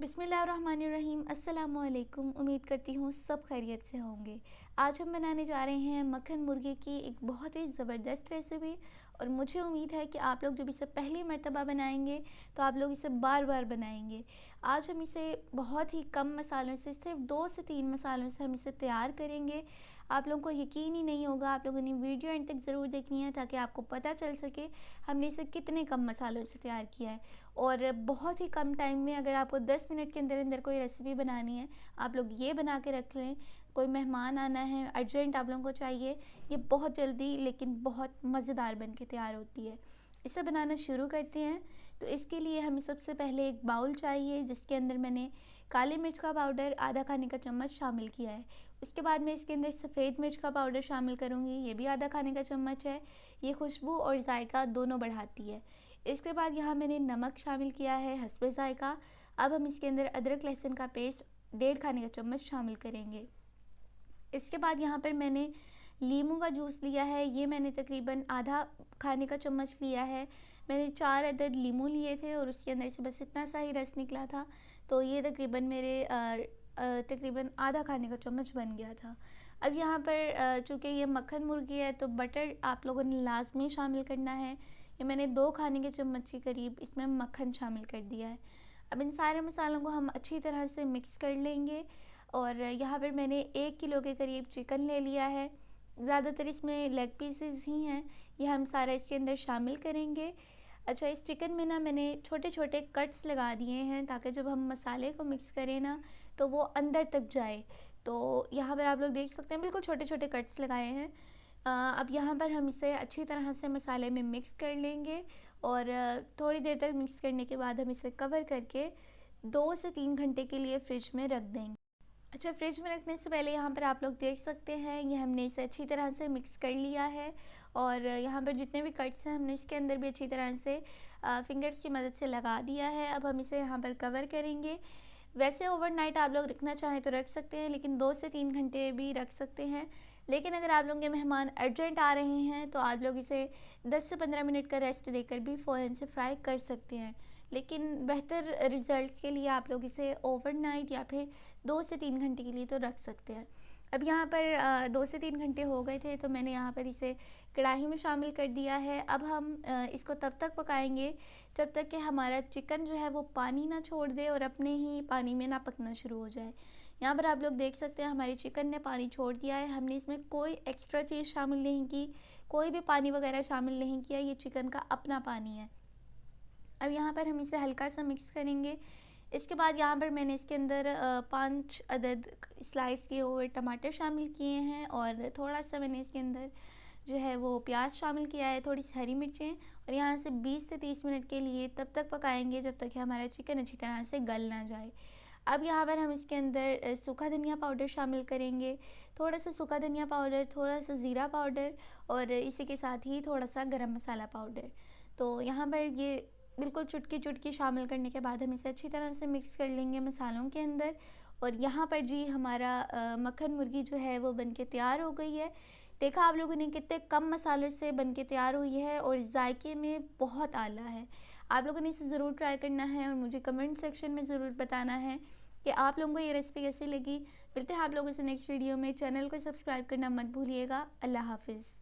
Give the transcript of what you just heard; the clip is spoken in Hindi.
बिस्मिल्लाहिर्रहमानिर्रहीम। अस्सलामुअलैकुम। उम्मीद करती हूँ सब खैरियत से होंगे। आज हम बनाने जा रहे हैं मक्खन मुर्गी की एक बहुत ही ज़बरदस्त रेसिपी, और मुझे उम्मीद है कि आप लोग जब इसे पहली मर्तबा बनाएंगे तो आप लोग इसे बार बार बनाएंगे। आज हम इसे बहुत ही कम मसालों से, सिर्फ 2 से 3 मसालों से हम इसे तैयार करेंगे। आप लोगों को यकीन ही नहीं होगा। आप लोगों ने वीडियो एंड तक ज़रूर देखनी है ताकि आपको पता चल सके हमने इसे कितने कम मसालों से तैयार किया है। और बहुत ही कम टाइम में, अगर आपको 10 मिनट के अंदर अंदर कोई रेसिपी बनानी है, आप लोग ये बना के रख लें। कोई मेहमान आना है, अर्जेंट आप लोगों को चाहिए, ये बहुत जल्दी लेकिन बहुत मज़ेदार बन के तैयार होती है। इसे बनाना शुरू करते हैं। तो इसके लिए हमें सबसे पहले एक बाउल चाहिए जिसके अंदर मैंने काली मिर्च का पाउडर आधा खाने का चम्मच शामिल किया है। उसके बाद मैं इसके अंदर सफ़ेद मिर्च का पाउडर शामिल करूँगी, ये भी आधा खाने का चम्मच है। ये खुशबू और जायका दोनों बढ़ाती है। इसके बाद यहाँ मैंने नमक शामिल किया है हस्बे जायका। अब हम इसके अंदर अदरक लहसुन का पेस्ट 1.5 खाने का चम्मच शामिल करेंगे। इसके बाद यहाँ पर मैंने लीमू का जूस लिया है, ये मैंने तकरीबन आधा खाने का चम्मच लिया है। मैंने 4 अदद लीमू लिए थे और उसके अंदर से बस इतना सा ही रस निकला था, तो ये तकरीबन मेरे तकरीबन आधा खाने का चम्मच बन गया था। अब यहाँ पर चूँकि ये मक्खन मुर्गी है तो बटर आप लोगों ने लाजमी शामिल करना है। ये मैंने 2 खाने के चम्मच के करीब इसमें मक्खन शामिल कर दिया है। अब इन सारे मसालों को हम अच्छी तरह से मिक्स कर लेंगे। और यहाँ पर मैंने 1 किलो के करीब चिकन ले लिया है। ज़्यादातर इसमें लेग पीसेस ही हैं, ये हम सारा इसके अंदर शामिल करेंगे। अच्छा, इस चिकन में ना मैंने छोटे छोटे कट्स लगा दिए हैं ताकि जब हम मसाले को मिक्स करें ना तो वो अंदर तक जाए। तो यहाँ पर आप लोग देख सकते हैं बिल्कुल छोटे छोटे कट्स लगाए हैं। अब यहाँ पर हम इसे अच्छी तरह से मसाले में मिक्स कर लेंगे। और थोड़ी देर तक मिक्स करने के बाद हम इसे कवर करके 2 से 3 घंटे के लिए फ्रिज में रख देंगे। अच्छा, फ्रिज में रखने से पहले यहाँ पर आप लोग देख सकते हैं ये हमने इसे अच्छी तरह से मिक्स कर लिया है। और यहाँ पर जितने भी कट्स हैं हमने इसके अंदर भी अच्छी तरह से फिंगर्स की मदद से लगा दिया है। अब हम इसे यहाँ पर कवर करेंगे। वैसे ओवरनाइट आप लोग रखना चाहें तो रख सकते हैं, लेकिन 2 से 3 घंटे भी रख सकते हैं। लेकिन अगर आप लोगों के मेहमान अर्जेंट आ रहे हैं तो आप लोग इसे 10 से 15 मिनट का रेस्ट देकर भी फ़ौरन से फ्राई कर सकते हैं। लेकिन बेहतर रिज़ल्ट्स के लिए आप लोग इसे ओवरनाइट या फिर 2 से 3 घंटे के लिए तो रख सकते हैं। अब यहाँ पर 2 से 3 घंटे हो गए थे तो मैंने यहाँ पर इसे कढ़ाई में शामिल कर दिया है। अब हम इसको तब तक पकाएंगे जब तक कि हमारा चिकन जो है वो पानी ना छोड़ दे और अपने ही पानी में ना पकना शुरू हो जाए। यहाँ पर आप लोग देख सकते हैं हमारे चिकन ने पानी छोड़ दिया है। हमने इसमें कोई एक्स्ट्रा चीज़ शामिल नहीं की, कोई भी पानी वगैरह शामिल नहीं किया, ये चिकन का अपना पानी है। अब यहाँ पर हम इसे हल्का सा मिक्स करेंगे। इसके बाद यहाँ पर मैंने इसके अंदर 5 अदद स्लाइस किए हुए टमाटर शामिल किए हैं, और थोड़ा सा मैंने इसके अंदर जो है वो प्याज शामिल किया है, थोड़ी सी हरी मिर्चें। और यहाँ से 20 से 30 मिनट के लिए तब तक पकाएंगे जब तक कि हमारा चिकन अच्छी तरह से गल ना जाए। अब यहाँ पर हम इसके अंदर सूखा धनिया पाउडर शामिल करेंगे, थोड़ा सा सूखा धनिया पाउडर, थोड़ा सा ज़ीरा पाउडर, और इसी के साथ ही थोड़ा सा गरम मसाला पाउडर। तो यहाँ पर ये बिल्कुल चुटकी चुटकी शामिल करने के बाद हम इसे अच्छी तरह से मिक्स कर लेंगे मसालों के अंदर। और यहाँ पर जी हमारा मक्खन मुर्गी जो है वो बनके तैयार हो गई है। देखा आप लोगों ने कितने कम मसालों से बनके तैयार हुई है और जायके में बहुत आला है। आप लोगों ने इसे ज़रूर ट्राई करना है और मुझे कमेंट सेक्शन में ज़रूर बताना है कि आप लोगों को ये रेसिपी कैसी लगी। मिलते हैं आप लोगों से नेक्स्ट वीडियो में। चैनल को सब्सक्राइब करना मत भूलिएगा। अल्लाह हाफिज़।